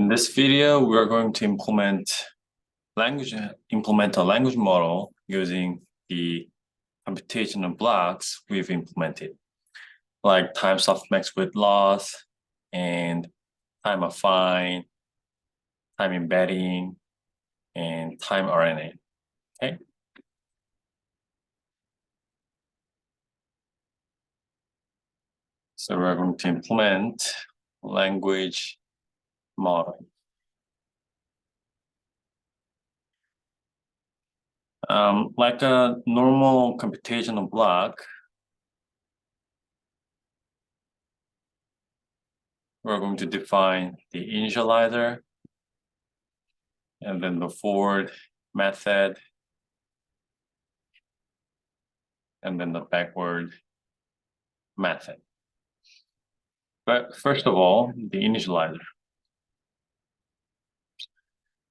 In this video, we are going to implement a language model using the computational blocks we've implemented, like time softmax with loss and time affine, time embedding, and time RNN. Okay. So we're going to implement language model. Like a normal computational block, we're going to define the initializer and then the forward method and then the backward method. But first of all, the initializer.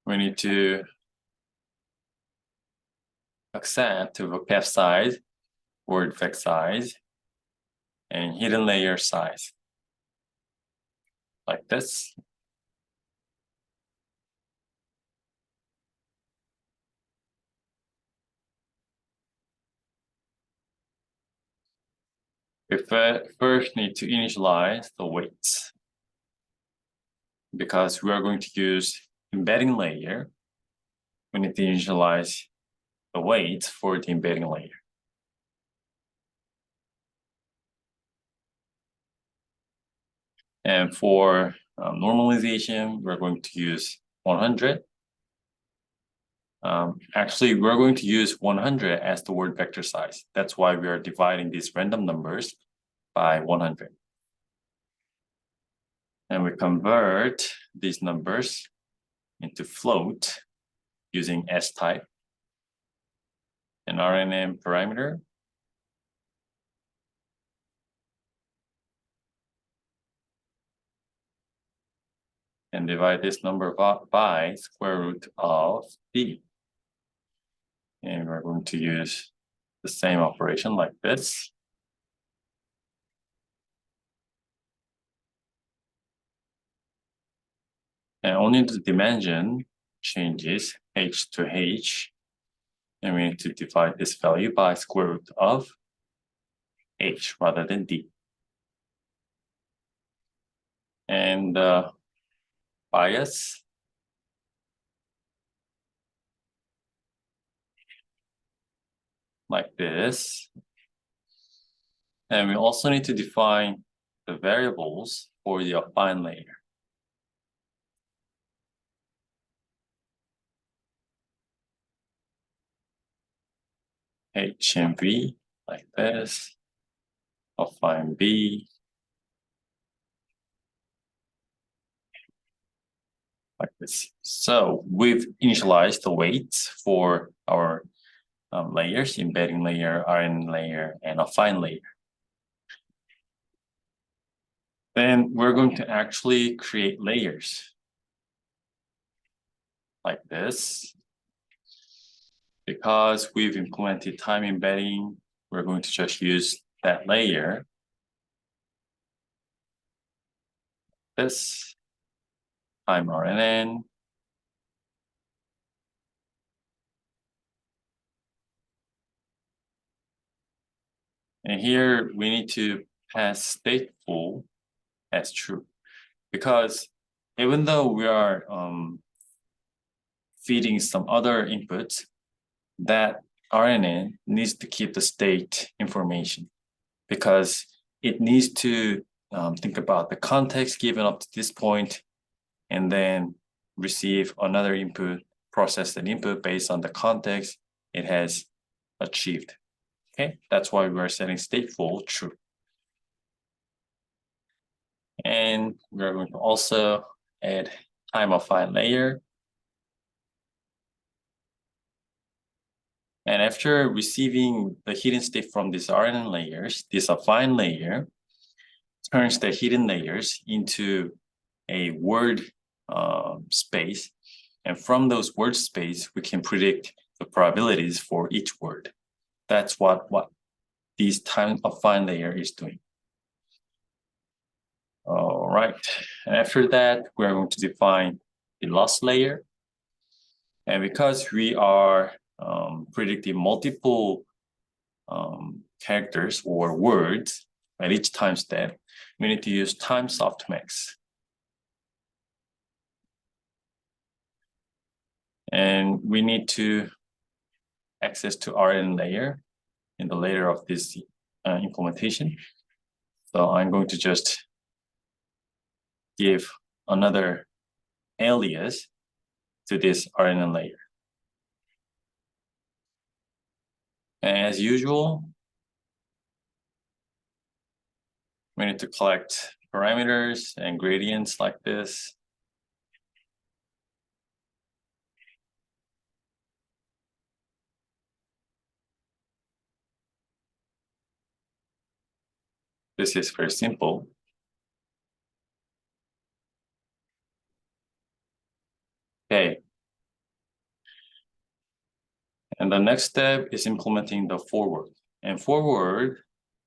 We need to accept the vocab size, word fact size, and hidden layer size, like this. We first need to initialize the weights, because we are going to use embedding layer. We need to initialize the weights for the embedding layer. And for normalization, we're going to use 100. Actually, we're going to use 100 as the word vector size. That's why we are dividing these random numbers by 100. And we convert these numbers into float using S-type and rnn parameter. And divide this number by square root of b. And we're going to use the same operation like this. And only the dimension changes h to h. And we need to divide this value by square root of h rather than d. And bias like this. And we also need to define the variables for the affine layer. H and V like this, affine B like this. So we've initialized the weights for our layers, embedding layer, RNN layer, and affine layer. Then we're going to actually create layers like this. Because we've implemented time embedding, we're going to just use that layer. This time RNN. And here we need to pass stateful as true, because even though we are feeding some other inputs, that RNN needs to keep the state information, because it needs to think about the context given up to this point and then receive another input, process that input based on the context it has achieved. Okay, that's why we're setting stateful true. And we're going to also add time affine layer. And after receiving the hidden state from these RNN layers, this affine layer turns the hidden layers into a word space. And from those word space, we can predict the probabilities for each word. That's what this time affine layer is doing. All right. And after that, we're going to define the loss layer. And because we are predicting multiple characters or words at each time step, we need to use time softmax. And we need to access to RNN layer in the layer of this implementation. So I'm going to just give another alias to this RNN layer. And as usual, we need to collect parameters and gradients like this. This is very simple. Okay. And the next step is implementing the forward. And forward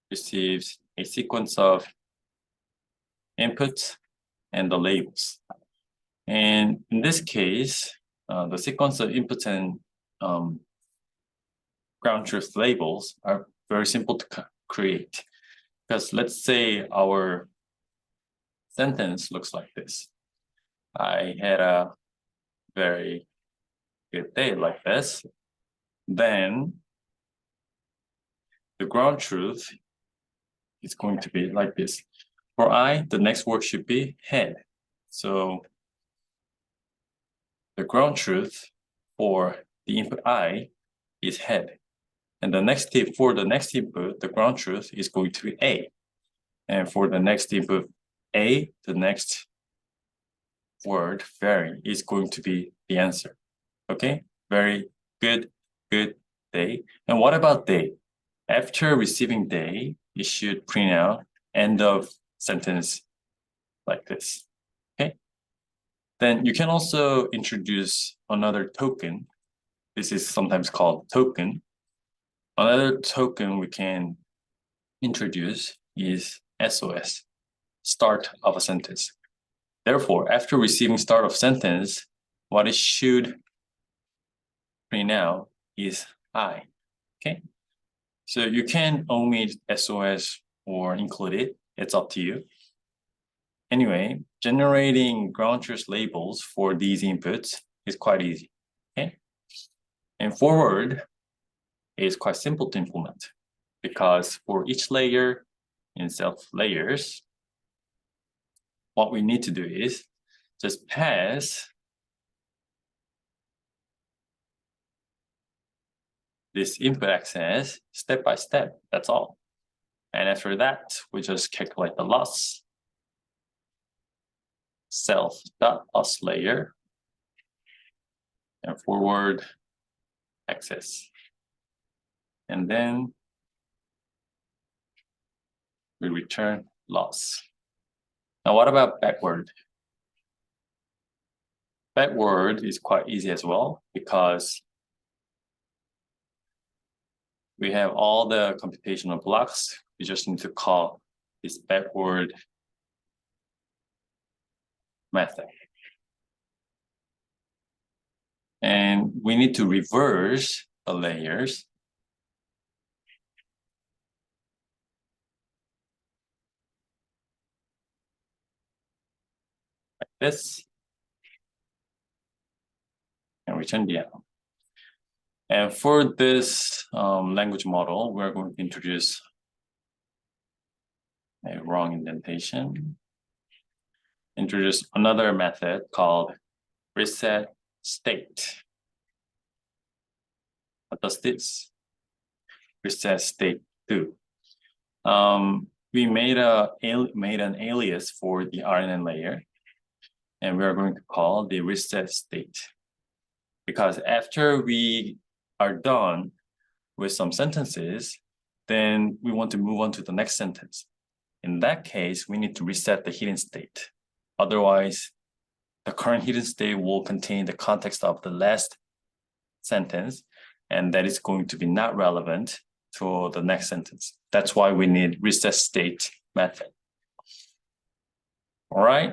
receives a sequence of inputs and the labels. And in this case, the sequence of inputs and ground truth labels are very simple to create. Because let's say our sentence looks like this. I had a very good day like this. Then the ground truth is going to be like this. For I, the next word should be head. So the ground truth for the input I is head. And the next tip for the next input, the ground truth is going to be A. And for the next input A, the next word, very, is going to be the answer. Okay, very good day. And what about day? After receiving day, you should print out end of sentence like this. Okay. Then you can also introduce another token. This is sometimes called token. Another token we can introduce is SOS, start of a sentence. Therefore, after receiving start of sentence, what it should print out is I. Okay. So you can omit SOS or include it. It's up to you. Anyway, generating ground truth labels for these inputs is quite easy. Okay. And forward is quite simple to implement because for each layer in self layers, what we need to do is just pass this input access step by step. That's all. And after that, we just calculate the loss. Self.loss layer and forward access. And then we return loss. Now, what about backward? Backward is quite easy as well because we have all the computational blocks. We just need to call this backward method. And we need to reverse the layers. Like this. And return the output. And for this language model, we're going to introduce a wrong indentation. Introduce another method called reset state. What does this reset state do? We made an alias for the RNN layer, and we are going to call the reset state. Because after we are done with some sentences, then we want to move on to the next sentence. In that case, we need to reset the hidden state. Otherwise, the current hidden state will contain the context of the last sentence, and that is going to be not relevant to the next sentence. That's why we need reset state method. All right.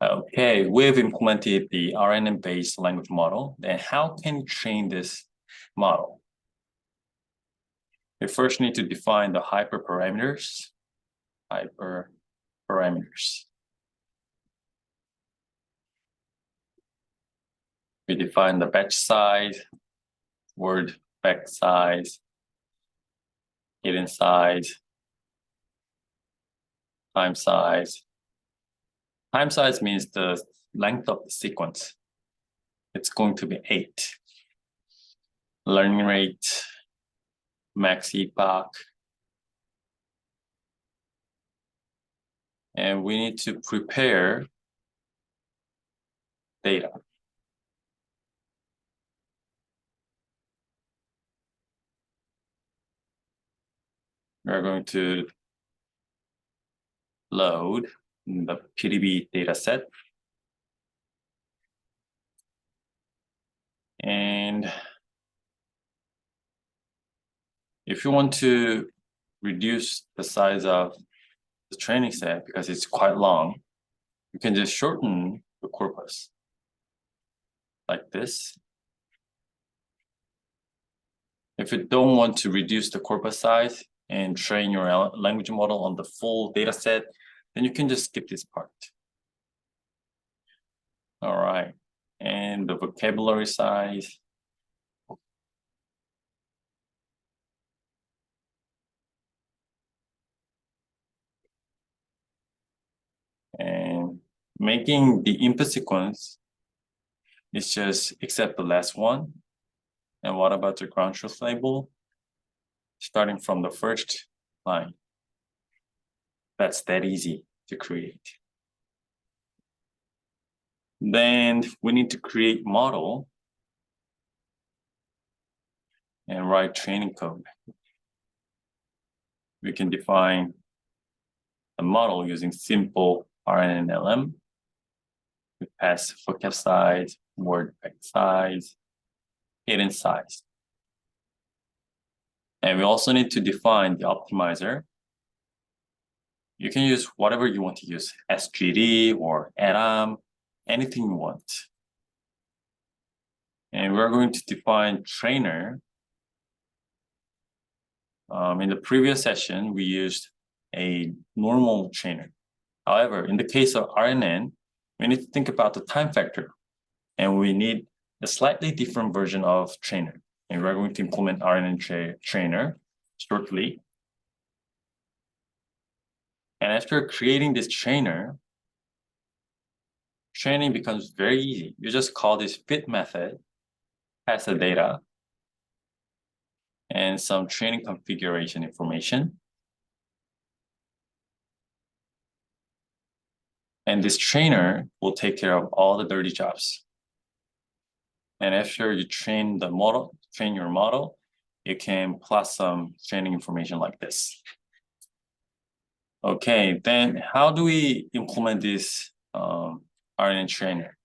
Okay, we've implemented the RNN-based language model. Then how can you train this model? We first need to define the hyperparameters. We define the batch size, word back size, hidden size, time size. Time size means the length of the sequence. It's going to be 8. Learning rate, max epoch. And we need to prepare data. We're going to load the PDB data set. And if you want to reduce the size of the training set because it's quite long, you can just shorten the corpus like this. If you don't want to reduce the corpus size and train your language model on the full data set, then you can just skip this part. All right, and the vocabulary size. And making the input sequence is just accept the last one. And what about the ground truth label? Starting from the first line. That's that easy to create. Then we need to create model and write training code. We can define a model using simple rnnlm. We pass vocab size, word back size, hidden size. And we also need to define the optimizer. You can use whatever you want to use, SGD or ADAM, anything you want. And we're going to define trainer. In the previous session, we used a normal trainer. However, in the case of RNN, we need to think about the time factor, and we need a slightly different version of trainer. And we're going to implement RNN trainer shortly. And after creating this trainer, training becomes very easy. You just call this fit method, pass the data, and some training configuration information. And this trainer will take care of all the dirty jobs. And after you train your model, you can plus some training information like this. Okay, then how do we implement this RNN trainer?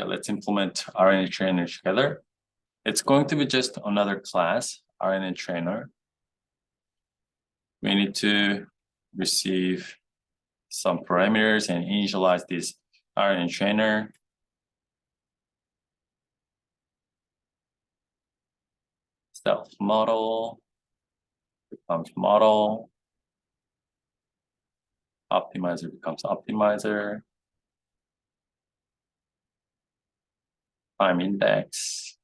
Okay, let's implement RNN trainer together. It's going to be just another class, RNN trainer. We need to receive some parameters and initialize this RNN trainer. Self model becomes model. Optimizer becomes optimizer. Time index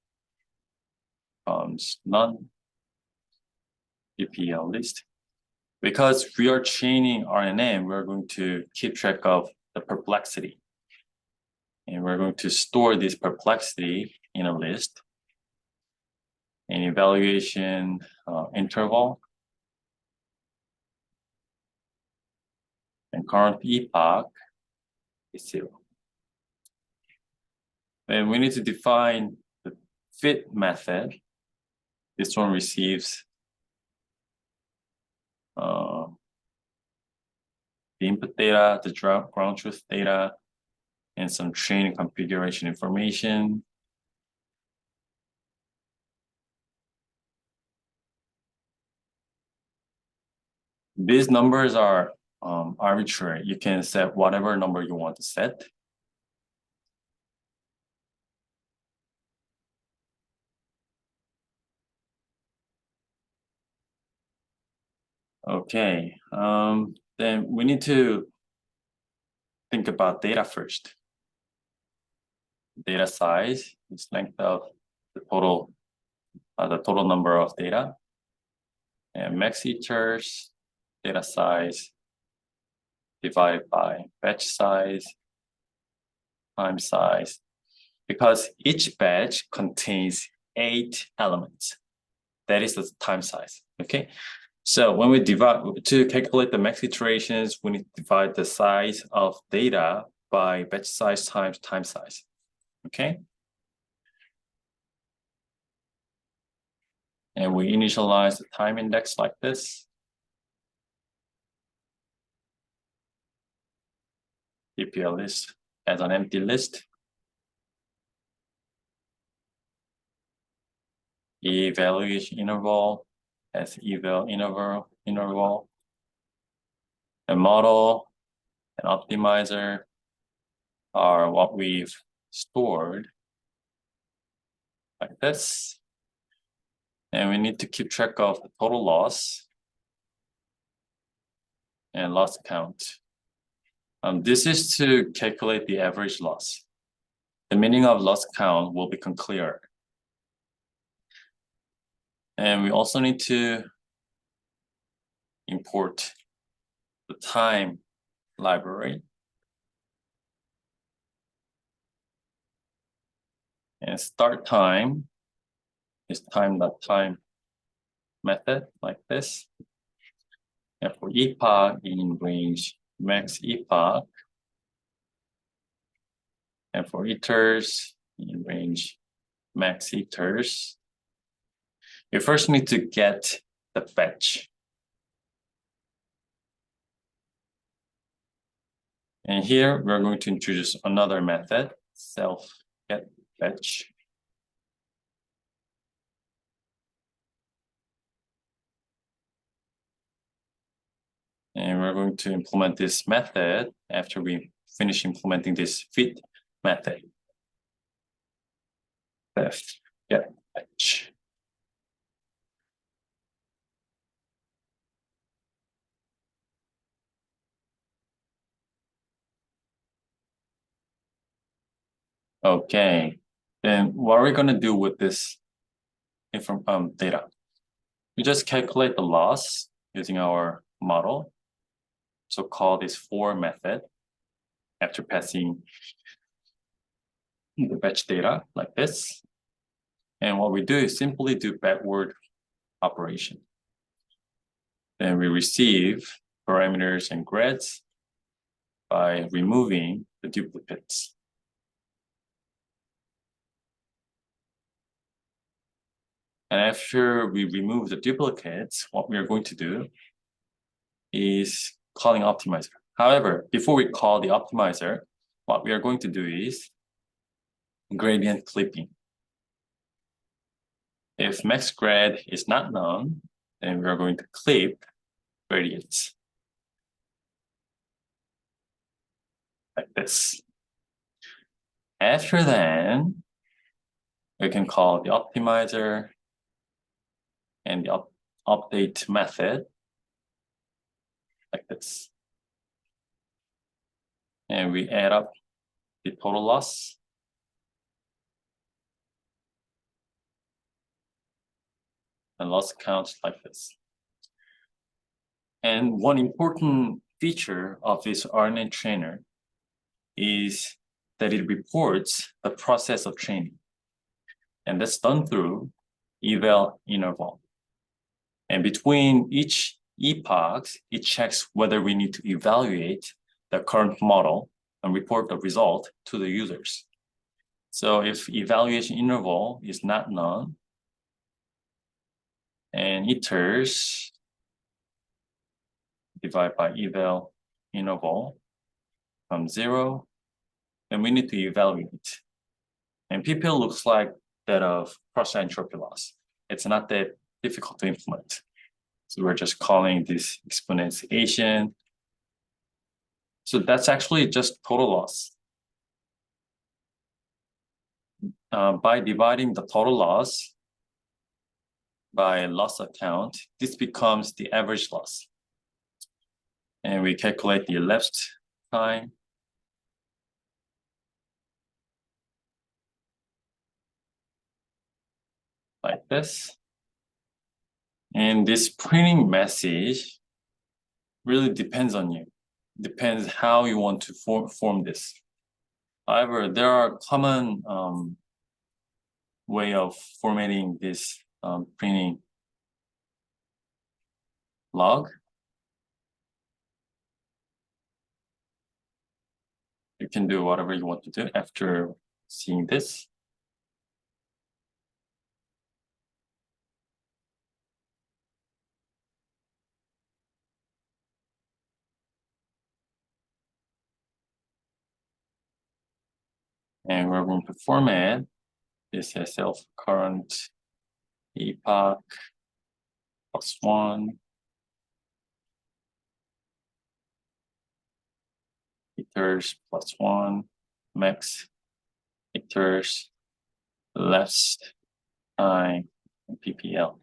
becomes none. EPL list. Because we are training RNN, we're going to keep track of the perplexity. And we're going to store this perplexity in a list. An evaluation interval. And current epoch is 0. Then we need to define the fit method. This one receives the input data, the ground truth data, and some training configuration information. These numbers are arbitrary. You can set whatever number you want to set. Okay, then we need to think about data first. Data size is length of the total number of data, and max iter's data size divided by batch size times size, because each batch contains 8 elements. That is the time size. Okay. So when we divide to calculate the max iterations, we need to divide the size of data by batch size times time size. Okay. And we initialize the time index like this. EPL list as an empty list. Evaluation interval as eval interval. A model and optimizer are what we've stored like this. And we need to keep track of the total loss and loss count. This is to calculate the average loss. The meaning of loss count will become clearer. And we also need to import the time library. And start time is time.time method like this. And for epoch in range max epoch. And for iters in range max iters. We first need to get the batch. And here we're going to introduce another method, self get batch. And we're going to implement this method after we finish implementing this fit method. Self get batch. Okay, then what are we going to do with this data? We just calculate the loss using our model. So call this for method after passing the batch data like this. And what we do is simply do backward operation. Then we receive parameters and grids by removing the duplicates. And after we remove the duplicates, what we are going to do is calling optimizer. However, before we call the optimizer, what we are going to do is gradient clipping. If max grad is not known, then we are going to clip gradients like this. After that, we can call the optimizer and the update method like this. And we add up the total loss. And loss count like this. And one important feature of this RNN trainer is that it reports the process of training. And that's done through eval interval. And between each epochs, it checks whether we need to evaluate the current model and report the result to the users. So if evaluation interval is not known, and iters divided by eval interval from 0, then we need to evaluate. And PPL looks like that of process entropy loss. It's not that difficult to implement. So we're just calling this exponentiation So that's actually just total loss. By dividing the total loss by loss account, this becomes the average loss. And we calculate the elapsed time. Like this. And this printing message really depends on you. Depends how you want to form this. However, there are common way of formatting this printing log. You can do whatever you want to do after seeing this. And we're going to format this as self-current epoch +1 ithers +1 max ithers less time and ppl.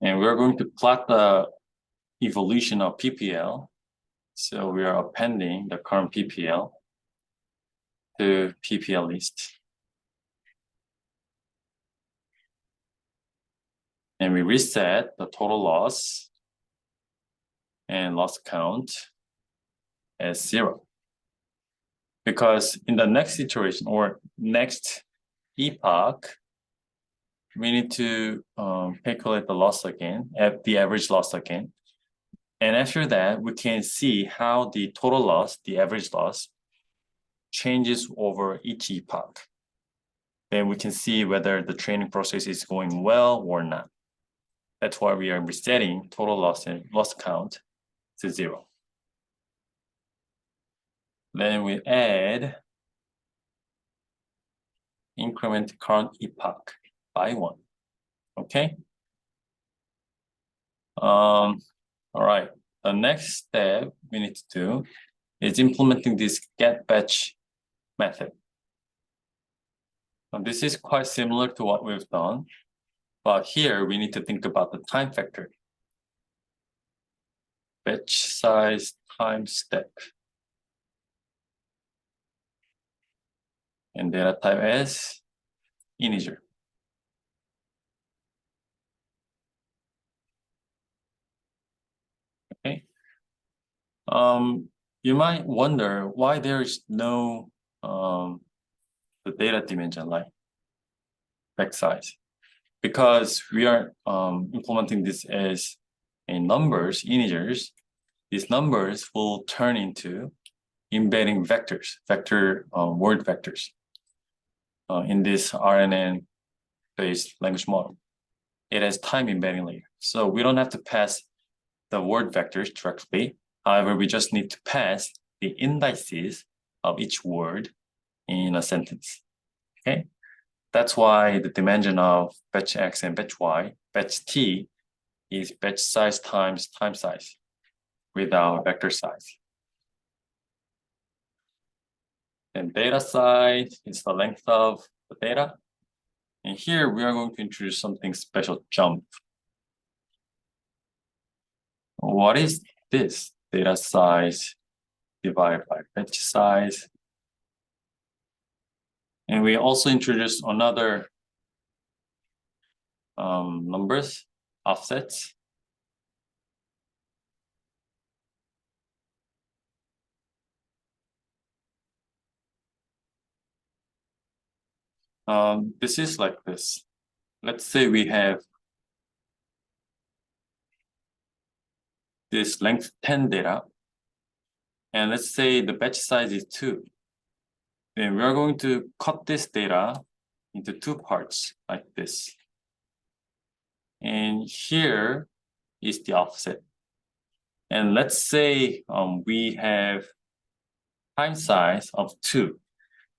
And we're going to plot the evolution of ppl. So we are appending the current ppl to ppl list. And we reset the total loss and loss count as 0. Because in the next iteration or next epoch, we need to calculate the loss again, at the average loss again. And after that, we can see how the total loss, the average loss, changes over each epoch. Then we can see whether the training process is going well or not. That's why we are resetting total loss and loss count to 0. Then we add increment current epoch by 1. Okay. All right. The next step we need to do is implementing this get batch method. Now, this is quite similar to what we've done, but here we need to think about the time factor. Batch size times step. And data type as integer. Okay. You might wonder why there's no the data dimension like batch size, because we are implementing this as in numbers, integers. These numbers will turn into embedding vectors, word vectors in this RNN-based language model. It has time embedding layer, so we don't have to pass the word vectors directly. However, we just need to pass the indices of each word in a sentence. Okay, that's why the dimension of batch X and batch Y, batch T, is batch size times time size without vector size. And data size is the length of the data. And here we are going to introduce something special, jump. What is this? Data size divided by batch size. And we also introduced another numbers, offsets. This is like this. Let's say we have this length 10 data, and let's say the batch size is 2. Then we are going to cut this data into 2 parts like this. And here is the offset. And let's say we have time size of 2.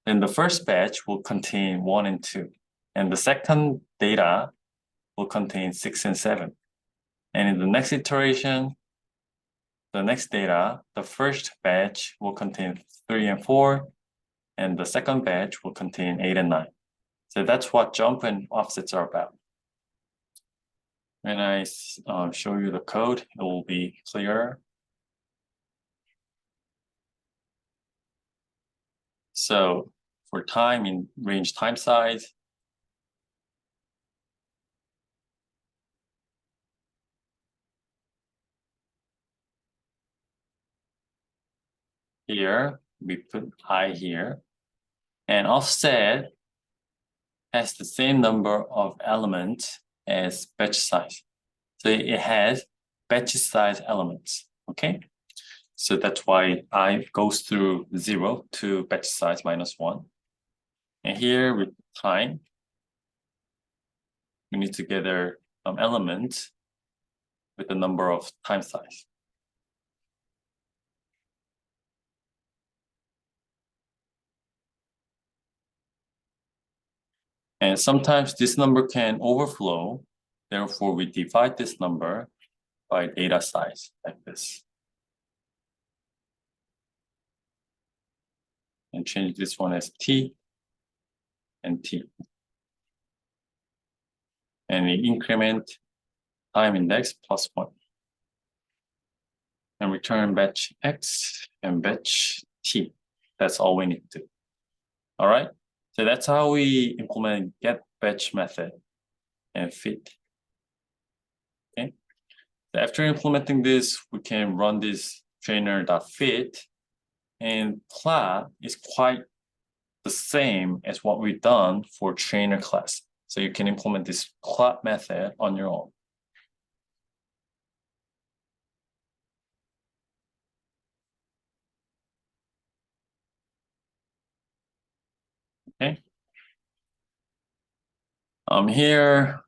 Then the first batch will contain 1 and 2. And the second data will contain 6 and 7. And in the next iteration, the next data, the first batch will contain 3 and 4, and the second batch will contain 8 and 9. So that's what jump and offsets are about. When I show you the code, it will be clearer. So for time in range time size, here we put I here, and offset has the same number of elements as batch size. So it has batch size elements, okay? So that's why I goes through 0 to batch size -1. And here with time, we need to gather elements with the number of time size. And sometimes this number can overflow. Therefore, we divide this number by data size like this. And change this one as T and T. And we increment time index +1. And return batch X and batch T. That's all we need to do. All right. So that's how we implement get batch method and fit. Okay. So after implementing this, we can run this trainer.fit, and plot is quite the same as what we've done for trainer class. So you can implement this plot method on your own. Okay. Here,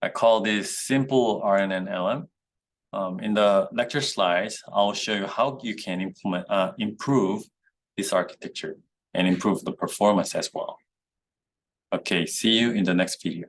I call this simple RNN LM. In the lecture slides, I'll show you how you can improve this architecture and improve the performance as well. Okay, see you in the next video.